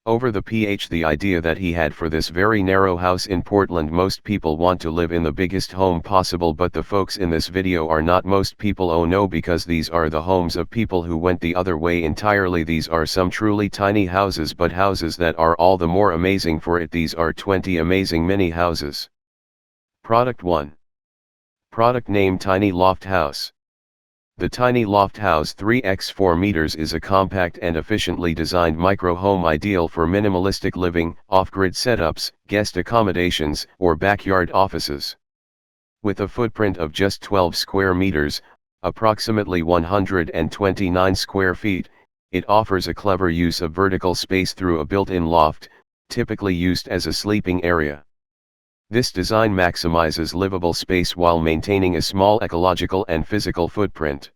Over the the idea that he had for this very narrow house in Portland. Most people want to live in the biggest home possible, but the folks in this video are not most people. Oh no, because these are the homes of people who went the other way entirely. These are some truly tiny houses, but houses that are all the more amazing for it. These are 20 amazing mini houses. Product 1. Product name: Tiny Loft House. The Tiny Loft House 3x4 meters is a compact and efficiently designed micro-home ideal for minimalistic living, off-grid setups, guest accommodations, or backyard offices. With a footprint of just 12 square meters, approximately 129 square feet, it offers a clever use of vertical space through a built-in loft, typically used as a sleeping area. This design maximizes livable space while maintaining a small ecological and physical footprint.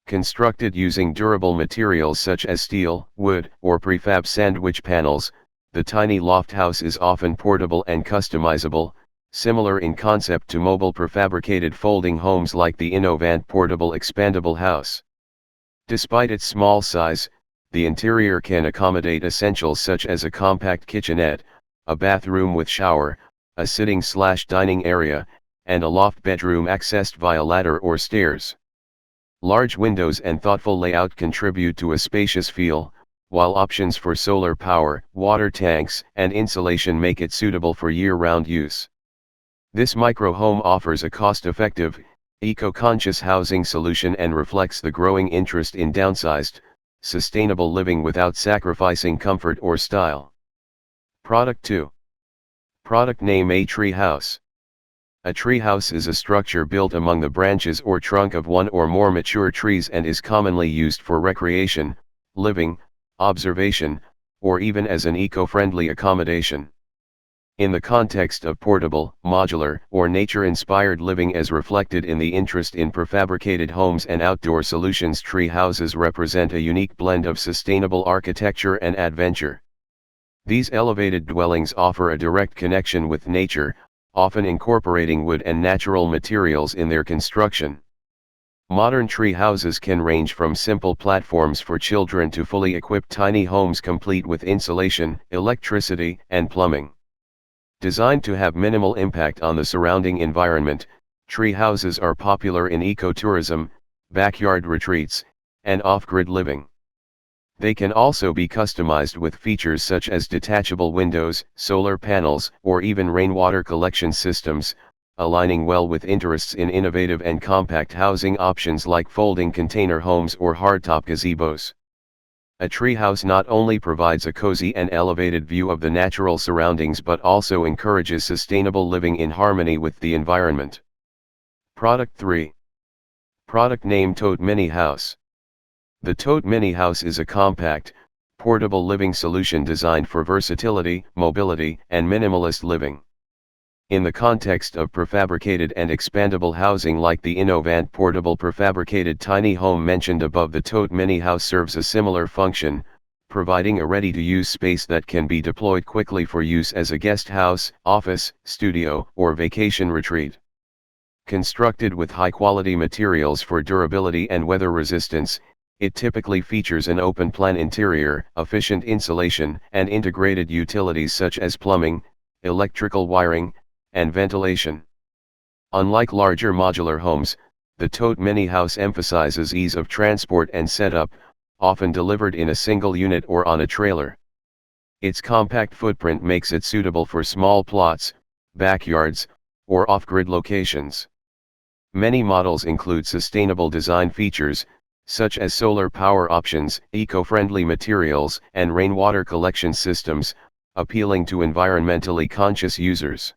Constructed using durable materials such as steel, wood, or prefab sandwich panels, the tiny loft house is often portable and customizable, similar in concept to mobile prefabricated folding homes like the Innovant portable expandable house. Despite its small size, the interior can accommodate essentials such as a compact kitchenette, a bathroom with shower, a sitting/dining area, and a loft bedroom accessed via ladder or stairs. Large windows and thoughtful layout contribute to a spacious feel, while options for solar power, water tanks, and insulation make it suitable for year-round use. This micro-home offers a cost-effective, eco-conscious housing solution and reflects the growing interest in downsized, sustainable living without sacrificing comfort or style. Product 2. Product name: A tree house. A tree house is a structure built among the branches or trunk of one or more mature trees and is commonly used for recreation, living, observation, or even as an eco-friendly accommodation. In the context of portable, modular, or nature-inspired living as reflected in the interest in prefabricated homes and outdoor solutions, tree houses represent a unique blend of sustainable architecture and adventure. These elevated dwellings offer a direct connection with nature, often incorporating wood and natural materials in their construction. Modern tree houses can range from simple platforms for children to fully equipped tiny homes complete with insulation, electricity, and plumbing. Designed to have minimal impact on the surrounding environment, tree houses are popular in ecotourism, backyard retreats, and off-grid living. They can also be customized with features such as detachable windows, solar panels, or even rainwater collection systems, aligning well with interests in innovative and compact housing options like folding container homes or hardtop gazebos. A treehouse not only provides a cozy and elevated view of the natural surroundings but also encourages sustainable living in harmony with the environment. Product 3. Product name: Tote Mini House. The Tote Mini House is a compact, portable living solution designed for versatility, mobility, and minimalist living. In the context of prefabricated and expandable housing like the Innovant portable prefabricated tiny home mentioned above, the Tote Mini House serves a similar function, providing a ready-to-use space that can be deployed quickly for use as a guest house, office, studio, or vacation retreat. Constructed with high-quality materials for durability and weather resistance, it typically features an open-plan interior, efficient insulation, and integrated utilities such as plumbing, electrical wiring, and ventilation. Unlike larger modular homes, the Tote Mini House emphasizes ease of transport and setup, often delivered in a single unit or on a trailer. Its compact footprint makes it suitable for small plots, backyards, or off-grid locations. Many models include sustainable design features, such as solar power options, eco-friendly materials, and rainwater collection systems, appealing to environmentally conscious users.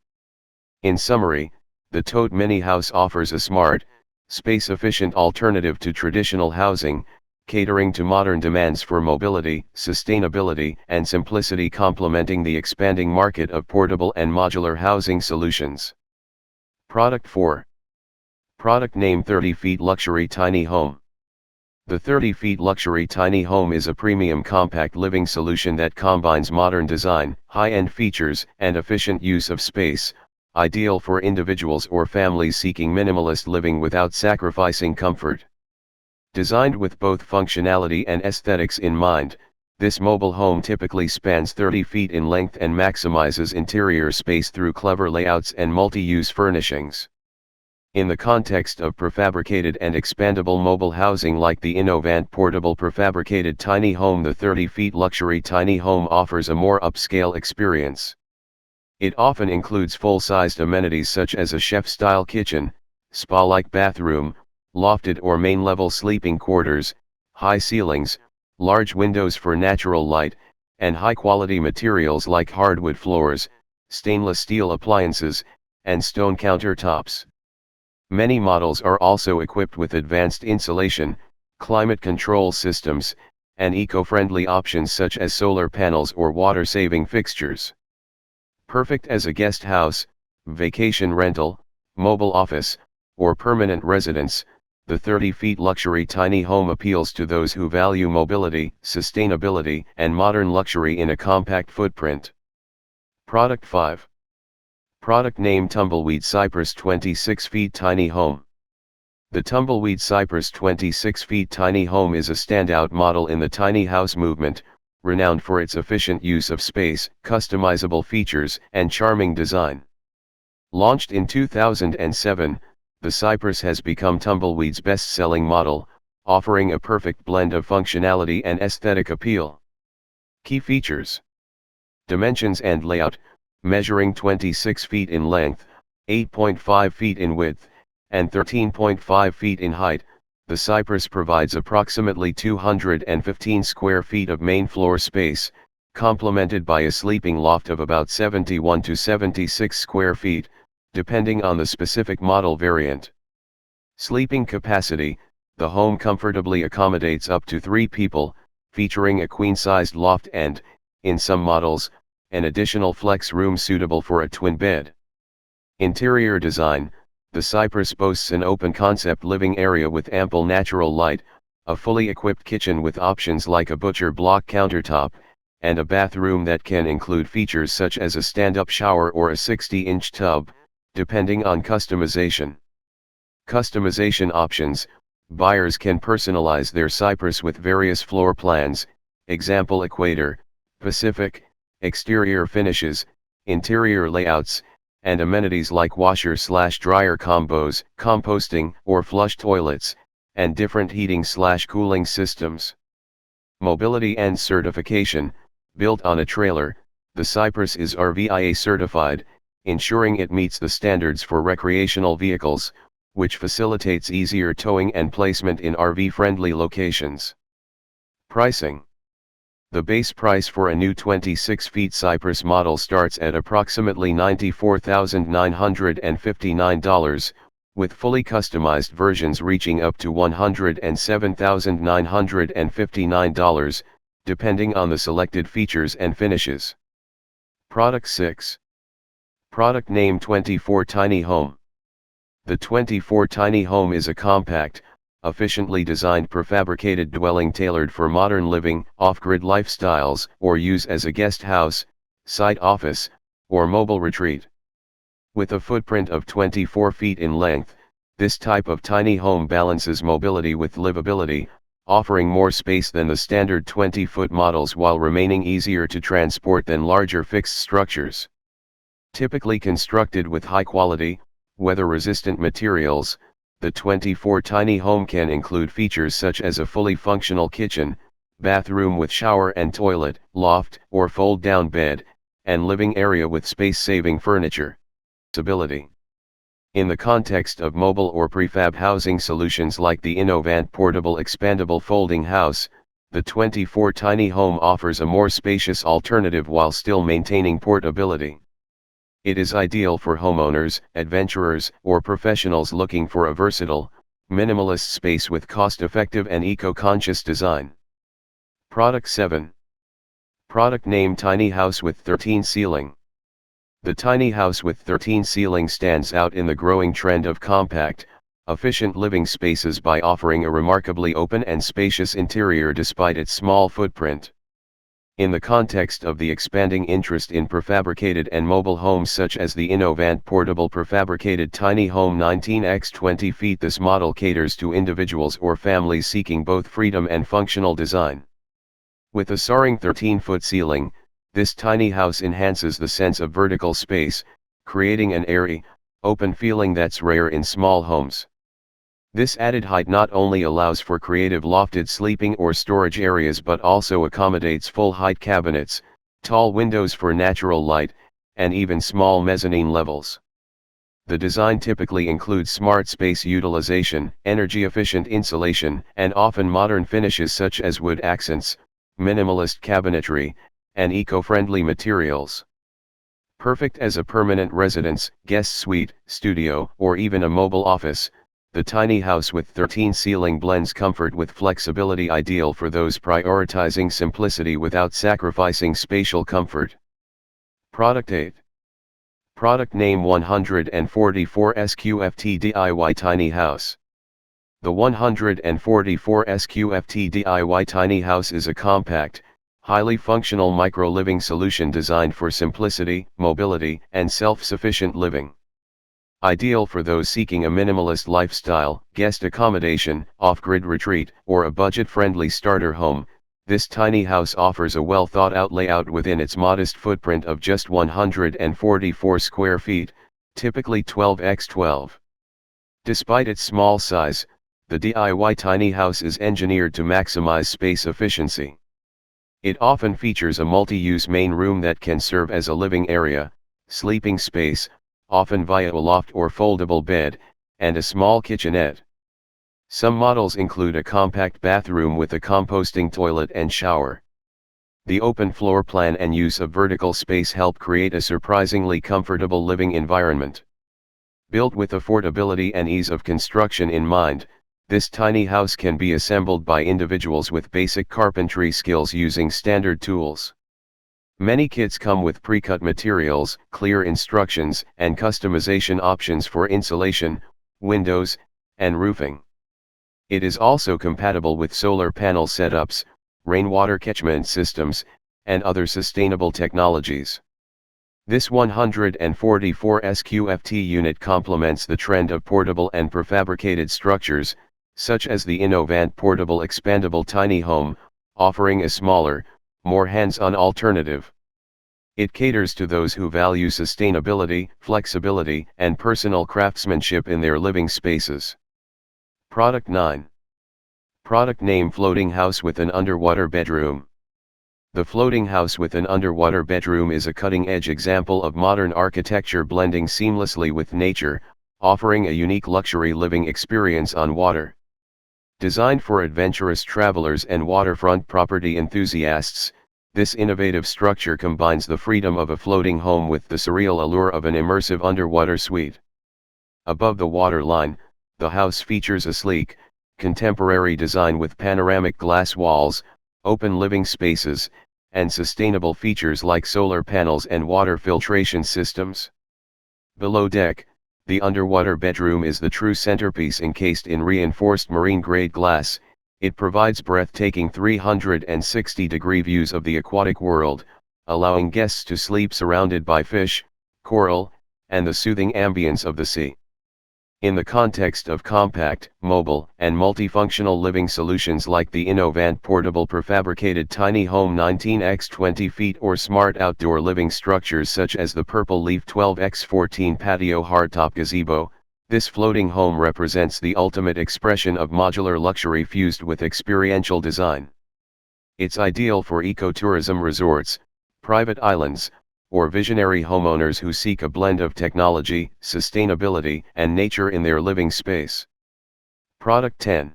In summary, the Tote Mini House offers a smart, space-efficient alternative to traditional housing, catering to modern demands for mobility, sustainability, and simplicity, complementing the expanding market of portable and modular housing solutions. Product 4. Product name: 30 Feet Luxury Tiny Home. The 30 Feet Luxury Tiny Home is a premium compact living solution that combines modern design, high-end features, and efficient use of space, ideal for individuals or families seeking minimalist living without sacrificing comfort. Designed with both functionality and aesthetics in mind, This mobile home typically spans 30 feet in length and maximizes interior space through clever layouts and multi-use furnishings. In the context of prefabricated and expandable mobile housing like the Innovant portable prefabricated tiny home, the 30 feet luxury tiny home offers a more upscale experience. It often includes full-sized amenities such as a chef-style kitchen, spa-like bathroom, lofted or main-level sleeping quarters, high ceilings, large windows for natural light, and high-quality materials like hardwood floors, stainless steel appliances, and stone countertops. Many models are also equipped with advanced insulation, climate control systems, and eco-friendly options such as solar panels or water-saving fixtures. Perfect as a guest house, vacation rental, mobile office, or permanent residence, the 30 feet luxury tiny home appeals to those who value mobility, sustainability, and modern luxury in a compact footprint. Product 5. Product name: Tumbleweed Cypress 26 feet tiny home. The Tumbleweed Cypress 26 feet tiny home is a standout model in the tiny house movement, renowned for its efficient use of space, customizable features, and charming design. Launched in 2007, the Cypress has become Tumbleweed's best-selling model, offering a perfect blend of functionality and aesthetic appeal. Key features: dimensions and layout: measuring 26 feet in length, 8.5 feet in width, and 13.5 feet in height, the Cypress provides approximately 215 square feet of main floor space, complemented by a sleeping loft of about 71 to 76 square feet, depending on the specific model variant. Sleeping capacity: the home comfortably accommodates up to 3 people, featuring a queen-sized loft and, in some models, an additional flex room suitable for a twin bed. Interior design: the Cypress boasts an open-concept living area with ample natural light, a fully equipped kitchen with options like a butcher block countertop, and a bathroom that can include features such as a stand-up shower or a 60-inch tub, depending on customization. Customization options: buyers can personalize their Cypress with various floor plans, example Equator, Pacific, exterior finishes, interior layouts, and amenities like washer/dryer combos, composting or flush toilets, and different heating/cooling systems. Mobility and certification: built on a trailer, the Cypress is RVIA certified, ensuring it meets the standards for recreational vehicles, which facilitates easier towing and placement in RV-friendly locations. Pricing: the base price for a new 26 feet Cypress model starts at approximately $94,959, with fully customized versions reaching up to $107,959, depending on the selected features and finishes. Product 6. Product name: 24 Tiny Home. The 24 Tiny Home is a compact, efficiently designed prefabricated dwelling tailored for modern living, off-grid lifestyles, or use as a guest house, side office, or mobile retreat. With a footprint of 24 feet in length, this type of tiny home balances mobility with livability, offering more space than the standard 20-foot models while remaining easier to transport than larger fixed structures. Typically constructed with high-quality, weather-resistant materials, the 24 Tiny Home can include features such as a fully functional kitchen, bathroom with shower and toilet, loft or fold-down bed, and living area with space-saving furniture. Stability: in the context of mobile or prefab housing solutions like the Innovant portable expandable folding house, the 24 Tiny Home offers a more spacious alternative while still maintaining portability. It is ideal for homeowners, adventurers, or professionals looking for a versatile, minimalist space with cost-effective and eco-conscious design. Product 7. Product name: Tiny House with 13 Ceiling. The Tiny House with 13 Ceiling stands out in the growing trend of compact, efficient living spaces by offering a remarkably open and spacious interior despite its small footprint. In the context of the expanding interest in prefabricated and mobile homes such as the Innovant portable prefabricated tiny home 19x 20 feet, this model caters to individuals or families seeking both freedom and functional design. With a soaring 13-foot ceiling, this tiny house enhances the sense of vertical space, creating an airy, open feeling that's rare in small homes. This added height not only allows for creative lofted sleeping or storage areas but also accommodates full-height cabinets, tall windows for natural light, and even small mezzanine levels. The design typically includes smart space utilization, energy-efficient insulation, and often modern finishes such as wood accents, minimalist cabinetry, and eco-friendly materials. Perfect as a permanent residence, guest suite, studio, or even a mobile office, the tiny house with 13 ceiling blends comfort with flexibility, ideal for those prioritizing simplicity without sacrificing spatial comfort. Product 8. Product name 144 Sqft DIY Tiny House. The 144 Sqft DIY Tiny House is a compact, highly functional micro-living solution designed for simplicity, mobility, and self-sufficient living. Ideal for those seeking a minimalist lifestyle, guest accommodation, off-grid retreat, or a budget-friendly starter home, this tiny house offers a well-thought-out layout within its modest footprint of just 144 square feet, typically 12x12. Despite its small size, the DIY tiny house is engineered to maximize space efficiency. It often features a multi-use main room that can serve as a living area, sleeping space, often via a loft or foldable bed, and a small kitchenette. Some models include a compact bathroom with a composting toilet and shower. The open floor plan and use of vertical space help create a surprisingly comfortable living environment. Built with affordability and ease of construction in mind, this tiny house can be assembled by individuals with basic carpentry skills using standard tools. Many kits come with pre-cut materials, clear instructions, and customization options for insulation, windows, and roofing. It is also compatible with solar panel setups, rainwater catchment systems, and other sustainable technologies. This 144 Sqft unit complements the trend of portable and prefabricated structures, such as the Innovant Portable Expandable Tiny Home, offering a smaller, more hands-on alternative. It caters to those who value sustainability, flexibility, and personal craftsmanship in their living spaces. Product 9. Product name Floating House with an Underwater Bedroom. The floating house with an underwater bedroom is a cutting-edge example of modern architecture blending seamlessly with nature, offering a unique luxury living experience on water. Designed for adventurous travelers and waterfront property enthusiasts, this innovative structure combines the freedom of a floating home with the surreal allure of an immersive underwater suite. Above the waterline, the house features a sleek, contemporary design with panoramic glass walls, open living spaces, and sustainable features like solar panels and water filtration systems. Below deck, the underwater bedroom is the true centerpiece. Encased in reinforced marine-grade glass, it provides breathtaking 360-degree views of the aquatic world, allowing guests to sleep surrounded by fish, coral, and the soothing ambience of the sea. In the context of compact, mobile, and multifunctional living solutions like the Innovant Portable Prefabricated Tiny Home 19x20 feet or smart outdoor living structures such as the Purple Leaf 12x14 patio hardtop gazebo, this floating home represents the ultimate expression of modular luxury fused with experiential design. It's ideal for ecotourism resorts, private islands, or visionary homeowners who seek a blend of technology, sustainability, and nature in their living space. Product 10.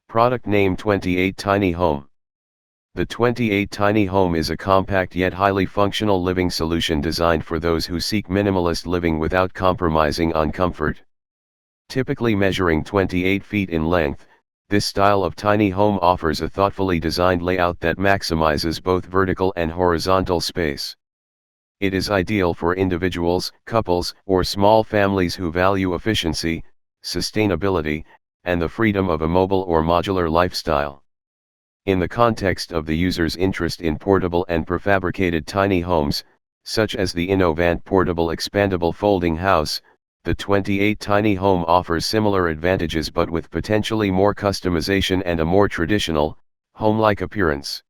Product name 28 Tiny Home. The 28 Tiny Home is a compact yet highly functional living solution designed for those who seek minimalist living without compromising on comfort. Typically measuring 28 feet in length, this style of tiny home offers a thoughtfully designed layout that maximizes both vertical and horizontal space. It is ideal for individuals, couples, or small families who value efficiency, sustainability, and the freedom of a mobile or modular lifestyle. In the context of the user's interest in portable and prefabricated tiny homes, such as the Innovant Portable Expandable Folding House, the 28 Tiny Home offers similar advantages but with potentially more customization and a more traditional, home-like appearance.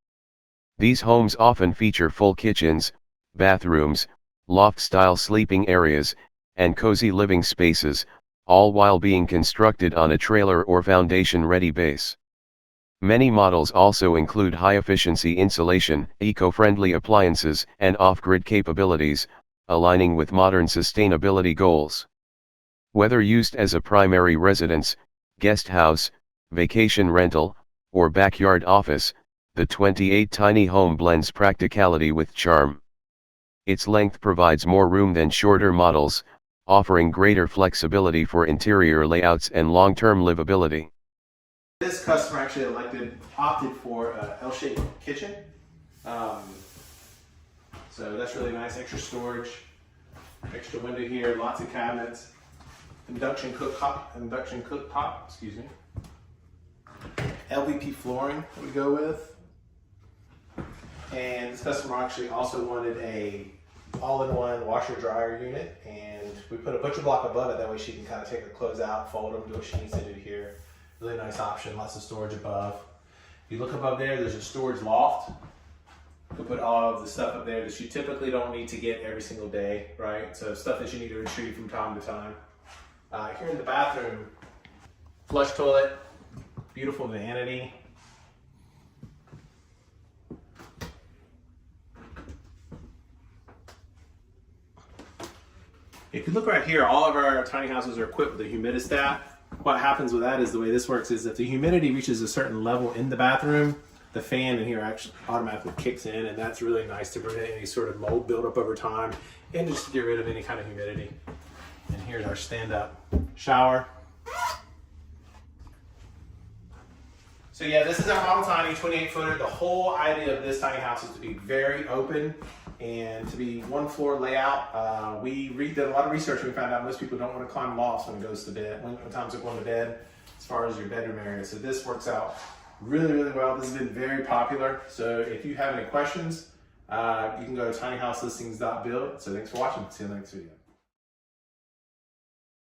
These homes often feature full kitchens, bathrooms, loft-style sleeping areas, and cozy living spaces, all while being constructed on a trailer or foundation-ready base. Many models also include high-efficiency insulation, eco-friendly appliances, and off-grid capabilities, aligning with modern sustainability goals. Whether used as a primary residence, guest house, vacation rental, or backyard office, the 28 tiny home blends practicality with charm. Its length provides more room than shorter models, offering greater flexibility for interior layouts and long-term livability. This customer actually opted for an L-shaped kitchen. So that's really nice. Extra storage, extra window here, lots of cabinets, induction cooktop, excuse me. LVP flooring that we go with. And this customer actually also wanted a all-in-one washer dryer unit, and we put a butcher block above it, that way she can kind of take her clothes out, fold them, do what she needs to do here. Really nice option, lots of storage above. If you look above there, there's a storage loft. You can put all of the stuff up there that you typically don't need to get every single day, right? So stuff that you need to retrieve from time to time. Here in the bathroom, flush toilet, beautiful vanity. If you look right here, all of our tiny houses are equipped with a humidistat. What happens with that is, the way this works is, if the humidity reaches a certain level in the bathroom, the fan in here actually automatically kicks in, and that's really nice to prevent any sort of mold buildup over time and just to get rid of any kind of humidity. And here's our stand-up shower. So yeah, this is our model tiny 28-footer. The whole idea of this tiny house is to be very open and to be one floor layout. We did a lot of research and we found out most people don't want to climb lofts when it goes to bed, when times they're going to bed, as far as your bedroom area. So this works out really, really well. This has been very popular. So if you have any questions, you can go to tinyhouselistings.build. So thanks for watching. See you in the next video.